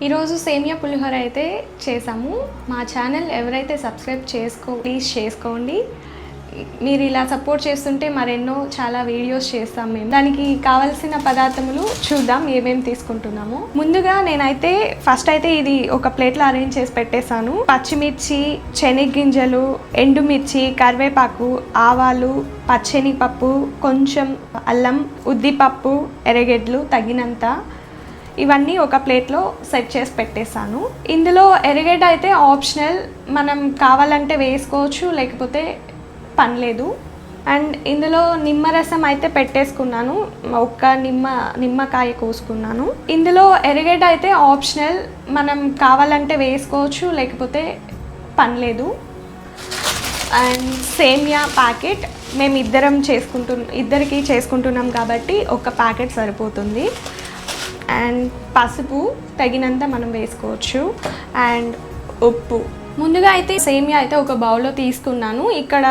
ఈరోజు సేమియా పులిహోర అయితే చేసాము. మా ఛానల్ ఎవరైతే సబ్స్క్రైబ్ ప్లీజ్ చేసుకోండి. మీరు ఇలా సపోర్ట్ చేస్తుంటే మరెన్నో చాలా వీడియోస్ చేస్తాం మేము. దానికి కావాల్సిన పదార్థములు చూద్దాం ఏమేమి తీసుకుంటున్నాము. ముందుగా నేనైతే ఫస్ట్ అయితే ఇది ఒక ప్లేట్లో అరేంజ్ చేసి పెట్టేశాను. పచ్చిమిర్చి, శనగగింజలు, ఎండుమిర్చి, కరివేపాకు, ఆవాలు, పచ్చెనిపప్పు, కొంచెం అల్లం, ఉద్దిపప్పు, ఎర్రగడ్డలు తగినంత, ఇవన్నీ ఒక ప్లేట్లో సెట్ చేసి పెట్టేశాను. ఇందులో ఎర్రగడ్డ అయితే ఆప్షనల్, మనం కావాలంటే వేసుకోవచ్చు, లేకపోతే పనిలేదు. అండ్ ఇందులో నిమ్మరసం అయితే పెట్టేసుకున్నాను, ఒక్క నిమ్మకాయ కోసుకున్నాను. ఇందులో ఎర్రగడ్డ అయితే ఆప్షనల్, మనం కావాలంటే వేసుకోవచ్చు, లేకపోతే పనిలేదు. అండ్ సేమియా ప్యాకెట్, మేము ఇద్దరికి చేసుకుంటున్నాం కాబట్టి ఒక ప్యాకెట్ సరిపోతుంది. అండ్ పసుపు తగినంత మనం వేసుకోవచ్చు. అండ్ ఉప్పు. ముందుగా అయితే సేమియా అయితే ఒక బౌల్లో తీసుకున్నాను. ఇక్కడ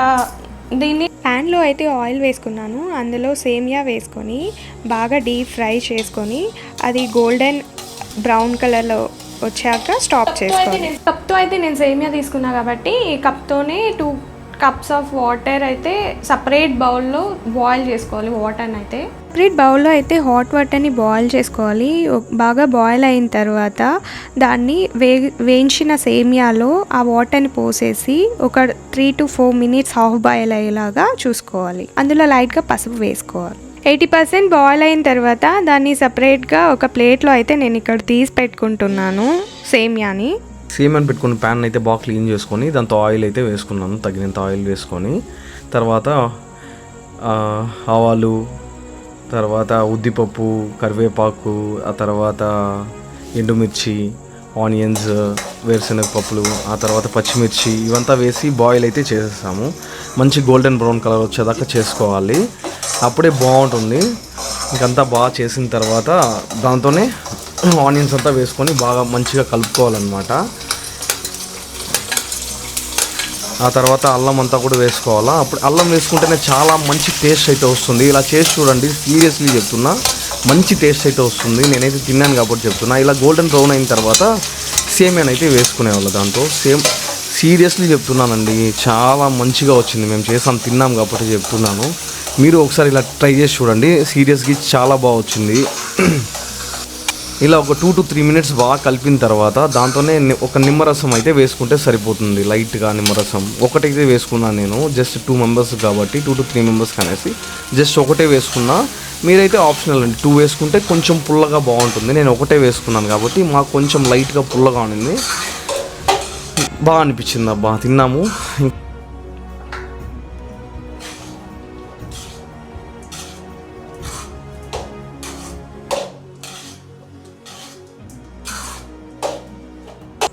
దీన్ని ప్యాన్లో అయితే ఆయిల్ వేసుకున్నాను. అందులో సేమియా వేసుకొని బాగా డీప్ ఫ్రై చేసుకొని అది గోల్డెన్ బ్రౌన్ కలర్లో వచ్చాక స్టాప్ చేసుకోవాలి. కప్తో అయితే నేను సేమియా తీసుకున్నా కాబట్టి ఈ కప్తోనే 2 కప్స్ ఆఫ్ వాటర్ అయితే సపరేట్ బౌల్లో బాయిల్ చేసుకోవాలి. వాటర్ని అయితే సపరేట్ బౌల్లో అయితే హాట్ వాటర్ని బాయిల్ చేసుకోవాలి. బాగా బాయిల్ అయిన తర్వాత దాన్ని వేయించిన సేమియాలో ఆ వాటర్ని పోసేసి ఒక 3 to 4 minutes హాఫ్ బాయిల్ అయ్యేలాగా చూసుకోవాలి. అందులో లైట్గా పసుపు వేసుకోవాలి. 80% బాయిల్ అయిన తర్వాత దాన్ని సపరేట్గా ఒక ప్లేట్లో అయితే నేను ఇక్కడ తీసి పెట్టుకుంటున్నాను సేమియాని. సేమియాని పెట్టుకున్న ప్యాన్ అయితే బాగా క్లీన్ చేసుకొని దాంతో ఆయిల్ అయితే వేసుకున్నాను. తగినంత ఆయిల్ వేసుకొని తర్వాత ఆవాలు, తర్వాత ఉద్దిపప్పు, కరివేపాకు, ఆ తర్వాత ఎండుమిర్చి, ఆనియన్స్, వేరుశనగ పప్పులు, ఆ తర్వాత పచ్చిమిర్చి ఇవంతా వేసి బాయిల్ అయితే చేసేసాము. మంచి గోల్డెన్ బ్రౌన్ కలర్ వచ్చేదాకా చేసుకోవాలి, అప్పుడే బాగుంటుంది. ఇంకంతా బాగా చేసిన తర్వాత దాంతోనే ఆనియన్స్ అంతా వేసుకొని బాగా మంచిగా కలుపుకోవాలన్నమాట. ఆ తర్వాత అల్లం అంతా కూడా వేసుకోవాలా. అప్పుడు అల్లం వేసుకుంటేనే చాలా మంచి టేస్ట్ అయితే వస్తుంది. ఇలా చేసి చూడండి, సీరియస్లీ చెప్తున్నా, మంచి టేస్ట్ అయితే వస్తుంది. నేనైతే తిన్నాను కాబట్టి చెప్తున్నా. ఇలా గోల్డెన్ బ్రౌన్ అయిన తర్వాత సేమియాని అయితే వేసుకునేవాళ్ళు దాంతో. సీరియస్లీ చెప్తున్నానండి, చాలా మంచిగా వచ్చింది. మేము చేసాం, తిన్నాం కాబట్టి చెప్తున్నాను. మీరు ఒకసారి ఇలా ట్రై చేసి చూడండి, సీరియస్గా చాలా బాగా వచ్చింది. ఇలా ఒక 2 to 3 minutes బాగా కలిపిన తర్వాత దాంతోనే ఒక నిమ్మరసం అయితే వేసుకుంటే సరిపోతుంది. లైట్గా నిమ్మరసం ఒకటైతే వేసుకున్నాను నేను, జస్ట్ 2 members కాబట్టి 2 to 3 members అనేసి జస్ట్ ఒకటే వేసుకున్నా. మీరైతే ఆప్షనల్ అండి, 2 వేసుకుంటే కొంచెం పుల్లగా బాగుంటుంది. నేను ఒకటే వేసుకున్నాను కాబట్టి మాకు కొంచెం లైట్గా పుల్లగా ఉండింది. బాగా అనిపించింది అబ్బా, తిన్నాము.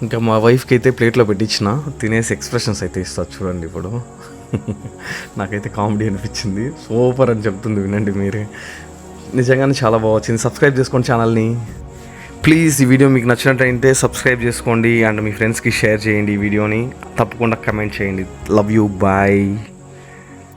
ఇంకా మా వైఫ్కి అయితే ప్లేట్లో పెట్టించిన, తినేసి ఎక్స్ప్రెషన్స్ అయితే ఇస్తారు చూడండి. ఇప్పుడు నాకైతే కామెడీ అనిపించింది. సూపర్ అని చెప్తుంది, వినండి మీరే. నిజంగానే చాలా బాగా వచ్చింది. సబ్స్క్రైబ్ చేసుకోండి ఛానల్ని ప్లీజ్. ఈ వీడియో మీకు నచ్చినట్టయితే సబ్స్క్రైబ్ చేసుకోండి అండ్ మీ ఫ్రెండ్స్కి షేర్ చేయండి. ఈ వీడియోని తప్పకుండా కమెంట్ చేయండి. Love you, bye.